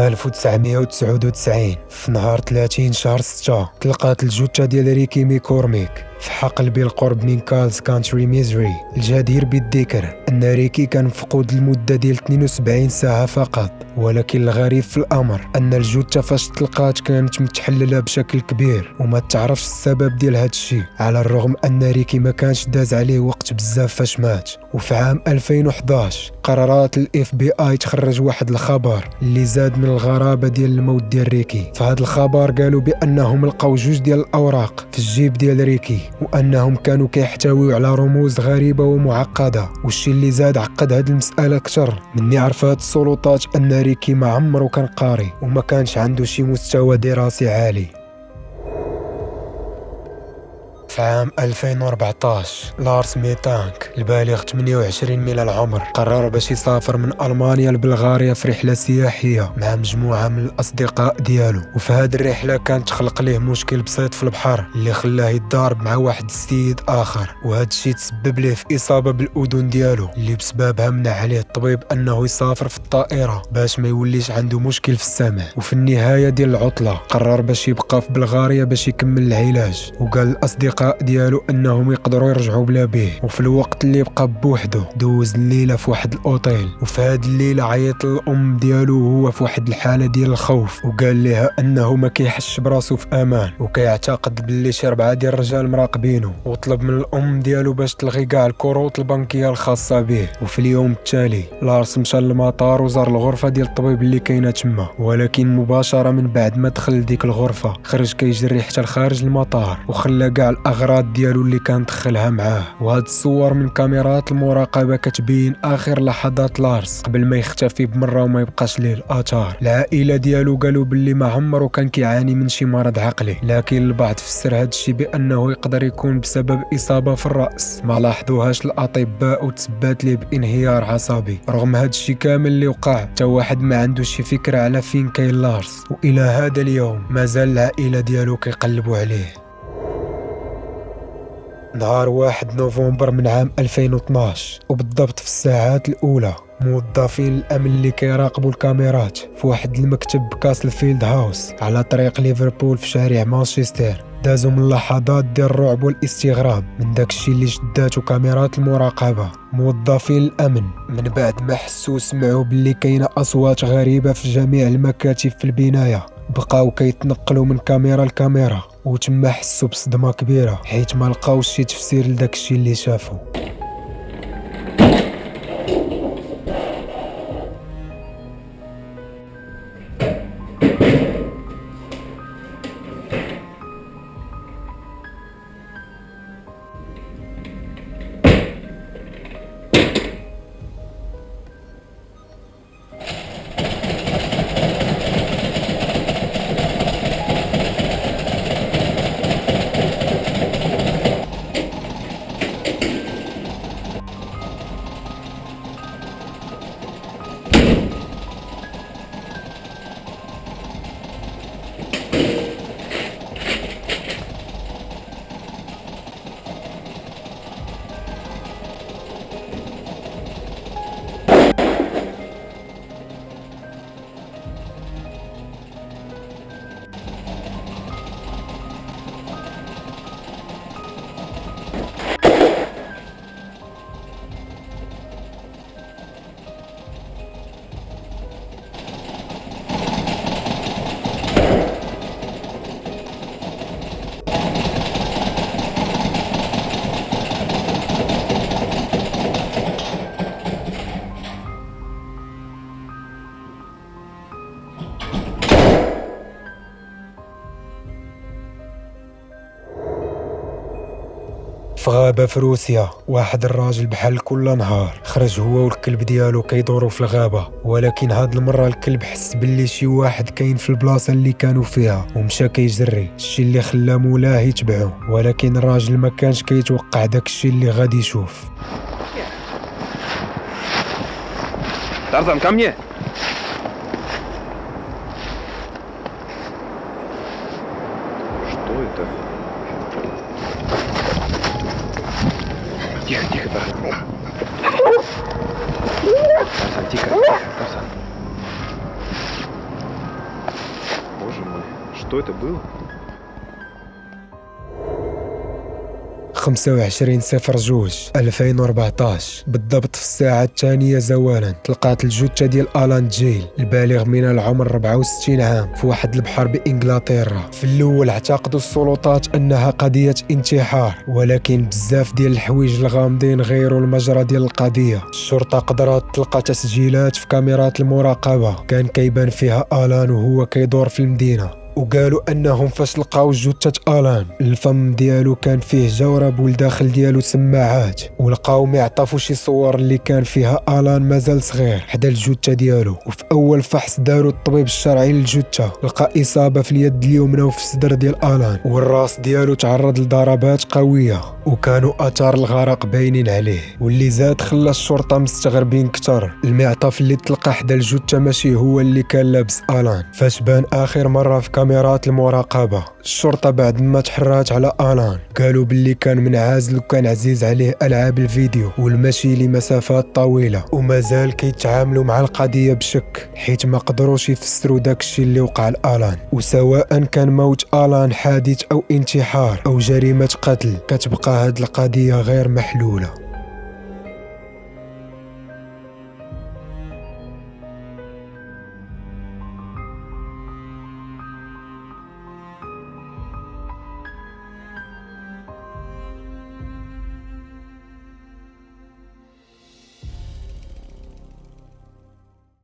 1999 في نهار 30 شهر 6 تلقات الجثة ديال ريكي ميكورميك في حقل بالقرب من كالز كانتري ميزري. الجدير بالذكر أن ريكي كان مفقود لمدة ديال 72 ساعة فقط، ولكن الغريب في الأمر أن الجثة فاش تلقات كانت متحللة بشكل كبير وما تعرفش السبب ديال هاد الشيء، على الرغم أن ريكي ما كانش داز عليه وقت بزاف فاش مات. وفي عام 2011 قررت الاف بي اي تخرج واحد الخبر اللي زاد من الغرابة ديال الموت ديال ريكي. في هذا الخبر قالوا بأنهم لقاو جوج ديال الأوراق في الجيب ديال ريكي، وأنهم كانوا كيحتويوا على رموز غريبة ومعقدة. والشي اللي زاد عقد هاد المسألة أكثر مني عرفات السلطات أن ريكي ما عمرو كان قاري وما كانش عنده شي مستوى دراسي عالي. في عام 2014 لارس ميتانك البالغ 28 من العمر قرر باش يسافر من ألمانيا لبلغاريا في رحلة سياحية مع مجموعة من الأصدقاء ديالو. وفي هذه الرحلة كانت تخلق ليه مشكل بسيط في البحر اللي خلاه يتضارب مع واحد السيد آخر، وهذا الشيء تسبب ليه في إصابة بالأذن ديالو اللي بسببها منع عليه الطبيب أنه يسافر في الطائرة باش ما يوليش عنده مشكل في السمع. وفي النهاية ديال العطلة قرر باش يبقى في بلغاريا باش يكمل العلاج، وقال الأصدقاء ديالو انهم يقدروا يرجعوا بلا بيه. وفي الوقت اللي بقى بوحده دوز الليله في واحد الاوتيل، وفي هاد الليله عيط الام ديالو وهو في واحد الحاله ديال الخوف، وقال لها انه ما كيحسش براسو في امان وكيعتقد باللي شي 4 ديال الرجال مراقبينه، وطلب من الام ديالو باش تلغي كاع الكروت البنكيه الخاصه به. وفي اليوم التالي لارس مشى للمطار وزار الغرفه ديال الطبيب اللي كاينه تما، ولكن مباشره من بعد ما دخل لديك الغرفه خرج كيجري حتى لخارج المطار وخلى كاع الأغراض ديالو اللي كان دخلها معاه. وهاد الصور من كاميرات المراقبة كتبين آخر لحظات لارس قبل ما يختفي بمرة وما يبقاش ليه الآثار. العائلة ديالو قالوا باللي ما عمرو كان كيعاني من شي مرض عقلي، لكن البعض فسر هاد الشي بأنه يقدر يكون بسبب إصابة في الرأس ما لاحظوهاش الأطباء وتثبت ليه بانهيار عصبي. رغم هاد الشي كامل اللي وقع تا واحد ما عنده شي فكرة على فين كاين لارس، وإلى هذا اليوم مازال العائلة ديالو كيقلبوا عليه. نهار 1 نوفمبر من عام 2012 وبالضبط في الساعات الأولى، موظفين الأمن اللي كيراقبوا الكاميرات في واحد المكتب بكاسل فيلد هاوس على طريق ليفربول في شارع مانشستر دازوا من لحظات ديال الرعب والاستغراب من داكشي اللي شداتو كاميرات المراقبة. موظفين الأمن من بعد ما حسوا وسمعوا باللي كاينة أصوات غريبة في جميع المكاتب في البناية بقاو كيتنقلوا من كاميرا لكاميرا، وتما حسوا بصدمة كبيرة حيت ما لقاوش شي تفسير لداكشي اللي شافوا. في غابة في روسيا واحد الراجل بحال كل نهار خرج هو والكلب ديالو كيدوروا في الغابة، ولكن هاد المرة الكلب حس باللي شي واحد كاين في البلاصة اللي كانوا فيها ومشى كيجري، الشي اللي خلى مولاه يتبعو، ولكن الراجل ما كانش كيتوقع داك الشي اللي غادي يشوف. Tarzan, ко мне! Что это? Тихо, тихо, Тарзан. Тарзан, тихо. Тарзан. Что это было? 25/02/2014 بالضبط في الساعة الثانية زوالا تلقات الجثة ديال ألان جيل البالغ من العمر 64 عام في واحد البحر بإنجلترا. في الأول اعتقدوا السلطات أنها قضية انتحار، ولكن بزاف ديال الحوايج الغامضين غيروا المجرى ديال القضية. الشرطة قدرت تلقى تسجيلات في كاميرات المراقبة كان كيبان فيها ألان وهو كيدور في المدينة، وقالوا انهم فاش لقاو جثة ألان الفم ديالو كان فيه جورب والداخل ديالو سماعات، ولقاو معطف شي صور اللي كان فيها ألان مازال صغير حدا الجثة ديالو. وفي اول فحص داروا الطبيب الشرعي للجثة لقى اصابة في اليد اليمنى وفي الصدر ديال ألان، والراس ديالو تعرض لضربات قوية وكانوا اثار الغرق باينين عليه. واللي زاد خلى الشرطة مستغربين كتر المعطف اللي تلقى حدا الجثة ماشي هو اللي كان لابس ألان فاش بان اخر مرة في كاميرات المراقبة. الشرطة بعد ما تحرات على ألان قالوا باللي كان منعزل وكان عزيز عليه ألعاب الفيديو والمشي لمسافات طويلة، ومازال كيتعاملوا مع القضية بشك حيث ما قدروش يفسروا داكشي اللي وقع لألان. وسواء كان موت ألان حادث أو انتحار أو جريمة قتل كتبقى هاد القضية غير محلولة.